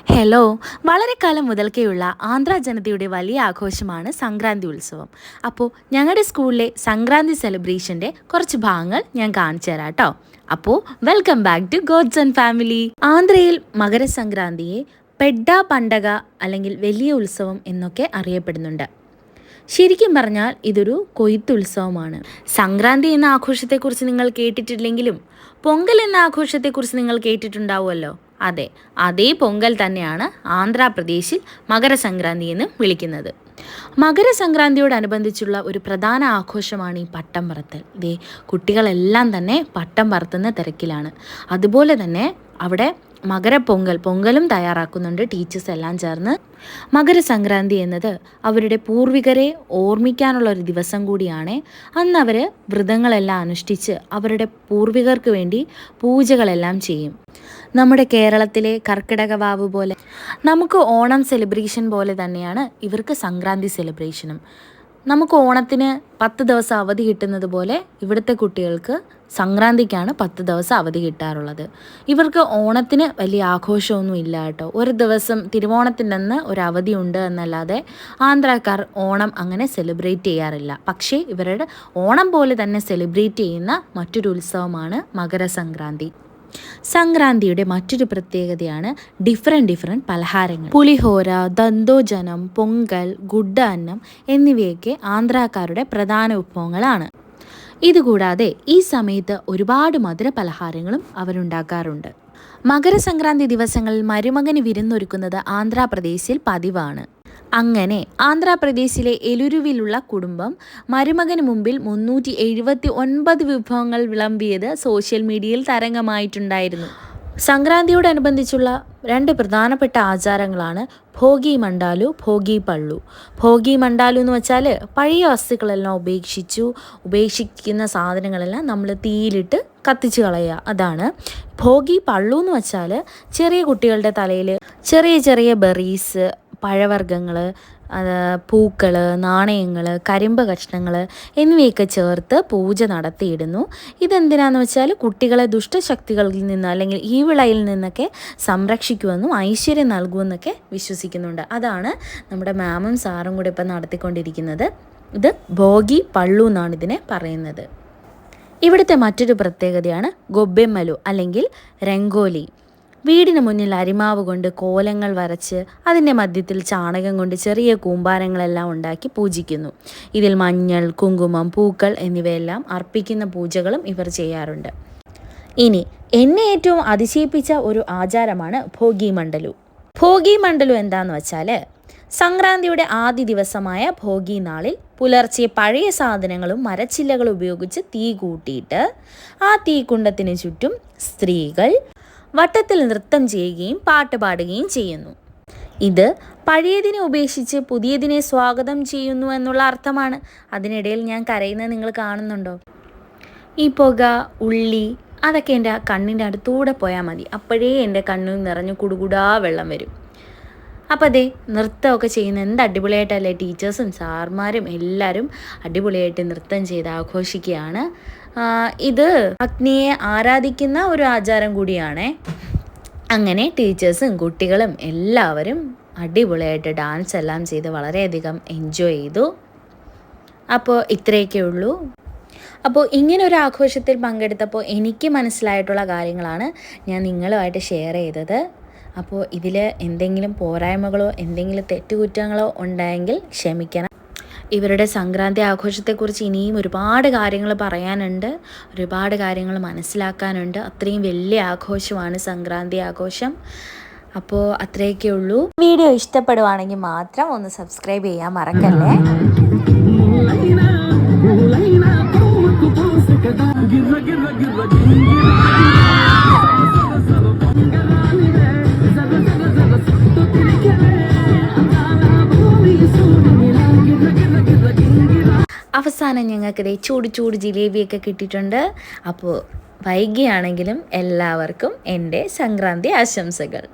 Hello, വളരെ കാലം മുതൽക്കേയുള്ള ആന്ധ്രാ ജനതയുടെ വലിയ ആഘോഷമാണ് സംക്രാന്തി ഉത്സവം. അപ്പോൾ ഞങ്ങളുടെ സ്കൂളിലെ സംക്രാന്തി സെലിബ്രേഷൻ്റെ കുറച്ച് ഭാഗങ്ങൾ ഞാൻ കാണിച്ചു തരാം കേട്ടോ. അപ്പോൾ welcome back to Gods and family. ആന്ധ്രയിൽ മകരസംക്രാന്തിയെ പെഡ്ഡ പണ്ടക അല്ലെങ്കിൽ വലിയ ഉത്സവം എന്നൊക്കെ അറിയപ്പെടുന്നുണ്ട്. ശരിക്കും പറഞ്ഞാൽ ഇതൊരു കൊയ്ത്തുത്സവമാണ്. സംക്രാന്തി എന്ന ആഘോഷത്തെക്കുറിച്ച് നിങ്ങൾ കേട്ടിട്ടില്ലെങ്കിലും പൊങ്കൽ എന്ന ആഘോഷത്തെക്കുറിച്ച് നിങ്ങൾ കേട്ടിട്ടുണ്ടാവുമല്ലോ. അതെ, അതേ പൊങ്കൽ തന്നെയാണ് ആന്ധ്രാപ്രദേശിൽ മകരസംക്രാന്തി എന്ന് വിളിക്കുന്നത്. മകരസംക്രാന്തിയോടനുബന്ധിച്ചുള്ള ഒരു പ്രധാന ആഘോഷമാണ് ഈ പട്ടം പറത്തൽ. ഇതേ കുട്ടികളെല്ലാം തന്നെ പട്ടം പറത്തുന്ന തിരക്കിലാണ്. അതുപോലെ തന്നെ അവിടെ പൊങ്കലും തയ്യാറാക്കുന്നുണ്ട് ടീച്ചേഴ്സ് എല്ലാം ചേർന്ന്. മകരസംക്രാന്തി എന്നത് അവരുടെ പൂർവികരെ ഓർമ്മിക്കാനുള്ള ഒരു ദിവസം കൂടിയാണ്. അന്ന് അവർ വ്രതങ്ങളെല്ലാം അനുഷ്ഠിച്ച് അവരുടെ പൂർവികർക്ക് വേണ്ടി പൂജകളെല്ലാം ചെയ്യും. നമ്മുടെ കേരളത്തിലെ കർക്കിടക വാവ് പോലെ നമുക്ക് ഓണം സെലിബ്രേഷൻ പോലെ തന്നെയാണ് ഇവർക്ക് സംക്രാന്തി സെലിബ്രേഷനും. നമുക്ക് ഓണത്തിന് 10 ദിവസം അവധി കിട്ടുന്നത് പോലെ ഇവിടുത്തെ കുട്ടികൾക്ക് സംക്രാന്തിക്കാണ് 10 ദിവസം അവധി കിട്ടാറുള്ളത്. ഇവർക്ക് ഓണത്തിന് വലിയ ആഘോഷമൊന്നും ഇല്ല കേട്ടോ. ഒരു ദിവസം തിരുവോണത്തിൻ്റെ അന്ന് ഒരു അവധി ഉണ്ട് എന്നല്ലാതെ ആന്ധ്രാക്കാർ ഓണം അങ്ങനെ സെലിബ്രേറ്റ് ചെയ്യാറില്ല. പക്ഷേ ഇവരുടെ ഓണം പോലെ തന്നെ സെലിബ്രേറ്റ് ചെയ്യുന്ന മറ്റൊരു ഉത്സവമാണ് മകരസംക്രാന്തി. സംക്രാന്തിയുടെ മറ്റൊരു പ്രത്യേകതയാണ് ഡിഫറെൻറ്റ് പലഹാരങ്ങൾ. പുളിഹോര, ദന്തോജനം, പൊങ്കൽ, ഗുഡ അന്നം എന്നിവയൊക്കെ ആന്ധ്രാക്കാരുടെ പ്രധാന വിഭവങ്ങളാണ്. ഇതുകൂടാതെ ഈ സമയത്ത് ഒരുപാട് മധുര പലഹാരങ്ങളും അവരുണ്ടാക്കാറുണ്ട്. മകരസംക്രാന്തി ദിവസങ്ങളിൽ മരുമകന് വിരുന്നൊരുക്കുന്നത് ആന്ധ്രാപ്രദേശിൽ പതിവാണ്. അങ്ങനെ ആന്ധ്രാപ്രദേശിലെ എലുരുവിലുള്ള കുടുംബം മരുമകന് മുമ്പിൽ 379 വിഭവങ്ങൾ വിളമ്പിയത് സോഷ്യൽ മീഡിയയിൽ തരംഗമായിട്ടുണ്ടായിരുന്നു. സംക്രാന്തിയോടനുബന്ധിച്ചുള്ള 2 പ്രധാനപ്പെട്ട ആചാരങ്ങളാണ് ഭോഗി മണ്ടാലു, ഭോഗി പള്ളു. ഭോഗി മണ്ടാലു എന്ന് വെച്ചാൽ പഴയ വസ്തുക്കളെല്ലാം ഉപേക്ഷിക്കുന്ന സാധനങ്ങളെല്ലാം നമ്മൾ തീയിലിട്ട് കത്തിച്ച് കളയുക, അതാണ്. ഭോഗി പള്ളു എന്ന് വെച്ചാൽ ചെറിയ കുട്ടികളുടെ തലയിൽ ചെറിയ ബെറീസ്, പഴവർഗ്ഗങ്ങൾ, പൂക്കൾ, നാണയങ്ങൾ, കരിമ്പ് കഷ്ണങ്ങൾ എന്നിവയൊക്കെ ചേർത്ത് പൂജ നടത്തിയിടുന്നു. ഇതെന്തിനാന്ന് വെച്ചാൽ കുട്ടികളെ ദുഷ്ടശക്തികളിൽ നിന്ന് അല്ലെങ്കിൽ ഈ വിളയിൽ നിന്നൊക്കെ സംരക്ഷിക്കുമെന്നും ഐശ്വര്യം നൽകുമെന്നൊക്കെ വിശ്വസിക്കുന്നുണ്ട്. അതാണ് നമ്മുടെ മാമും സാറും കൂടെ ഇപ്പം നടത്തിക്കൊണ്ടിരിക്കുന്നത്. ഇത് ഭോഗി പള്ളു എന്നാണ് ഇതിനെ പറയുന്നത്. ഇവിടുത്തെ മറ്റൊരു പ്രത്യേകതയാണ് ഗൊബ്ബെമ്മലു അല്ലെങ്കിൽ രംഗോലി. വീടിന് മുന്നിൽ അരിമാവ് കൊണ്ട് കോലങ്ങൾ വരച്ച് അതിൻ്റെ മധ്യത്തിൽ ചാണകം കൊണ്ട് ചെറിയ കൂമ്പാരങ്ങളെല്ലാം ഉണ്ടാക്കി പൂജിക്കുന്നു. ഇതിൽ മഞ്ഞൾ, കുങ്കുമം, പൂക്കൾ എന്നിവയെല്ലാം അർപ്പിക്കുന്ന പൂജകളും ഇവർ ചെയ്യാറുണ്ട്. ഇനി എന്നെ ഏറ്റവും അതിശയിപ്പിച്ച ഒരു ആചാരമാണ് ഭോഗി മണ്ഡലു. ഭോഗി മണ്ഡലു എന്താന്ന് വെച്ചാൽ സംക്രാന്തിയുടെ ആദ്യ ദിവസമായ ഭോഗി നാളിൽ പുലർച്ചെ പഴയ സാധനങ്ങളും മരച്ചില്ലകളും ഉപയോഗിച്ച് തീ കൂട്ടിയിട്ട് ആ തീക്കുണ്ടത്തിന് ചുറ്റും സ്ത്രീകൾ വട്ടത്തിൽ നൃത്തം ചെയ്യുകയും പാട്ട് പാടുകയും ചെയ്യുന്നു. ഇത് പഴയതിനെ ഉപേക്ഷിച്ച് പുതിയതിനെ സ്വാഗതം ചെയ്യുന്നു എന്നുള്ള അർത്ഥമാണ്. അതിനിടയിൽ ഞാൻ കരയുന്നത് നിങ്ങൾ കാണുന്നുണ്ടോ? ഈ പുക, ഉള്ളി അതൊക്കെ എൻ്റെ കണ്ണിൻ്റെ അടുത്തൂടെ പോയാൽ മതി, അപ്പോഴേ എൻ്റെ കണ്ണിൽ നിറഞ്ഞു കുടുകുടാ വെള്ളം വരും. അപ്പോൾ അതേ നൃത്തമൊക്കെ ചെയ്യുന്ന എന്ത് അടിപൊളിയായിട്ടല്ലേ, ടീച്ചേഴ്സും സാർമാരും എല്ലാവരും അടിപൊളിയായിട്ട് നൃത്തം ചെയ്ത് ആഘോഷിക്കുകയാണ്. ഇത് അഗ്നിയെ ആരാധിക്കുന്ന ഒരു ആചാരം കൂടിയാണ്. അങ്ങനെ ടീച്ചേഴ്സും കുട്ടികളും എല്ലാവരും അടിപൊളിയായിട്ട് ഡാൻസ് എല്ലാം ചെയ്ത് വളരെയധികം എൻജോയ് ചെയ്തു. അപ്പോൾ ഇത്രയൊക്കെ ഉള്ളൂ. അപ്പോൾ ഇങ്ങനൊരു ആഘോഷത്തിൽ പങ്കെടുത്തപ്പോൾ എനിക്ക് മനസ്സിലായിട്ടുള്ള കാര്യങ്ങളാണ് ഞാൻ നിങ്ങളുമായിട്ട് ഷെയർ ചെയ്തത്. അപ്പോൾ ഇതിൽ എന്തെങ്കിലും പോരായ്മകളോ എന്തെങ്കിലും തെറ്റുകുറ്റങ്ങളോ ഉണ്ടായെങ്കിൽ ക്ഷമിക്കണം. ഇവരുടെ സംക്രാന്തി ആഘോഷത്തെക്കുറിച്ച് ഇനിയും ഒരുപാട് കാര്യങ്ങൾ പറയാനുണ്ട്, ഒരുപാട് കാര്യങ്ങൾ മനസ്സിലാക്കാനുണ്ട്. അത്രയും വലിയ ആഘോഷമാണ് സംക്രാന്തി ആഘോഷം. അപ്പോൾ അത്രയൊക്കെ ഉള്ളൂ. വീഡിയോ ഇഷ്ടപ്പെടുവാണെങ്കിൽ മാത്രം ഒന്ന് സബ്സ്ക്രൈബ് ചെയ്യാൻ മറക്കല്ലേ. അവസാനം ഞങ്ങൾക്കിതേ ചൂട് ജിലേബിയൊക്കെ കിട്ടിയിട്ടുണ്ട്. അപ്പോൾ വൈകിയാണെങ്കിലും എല്ലാവർക്കും എൻ്റെ സംക്രാന്തി ആശംസകൾ.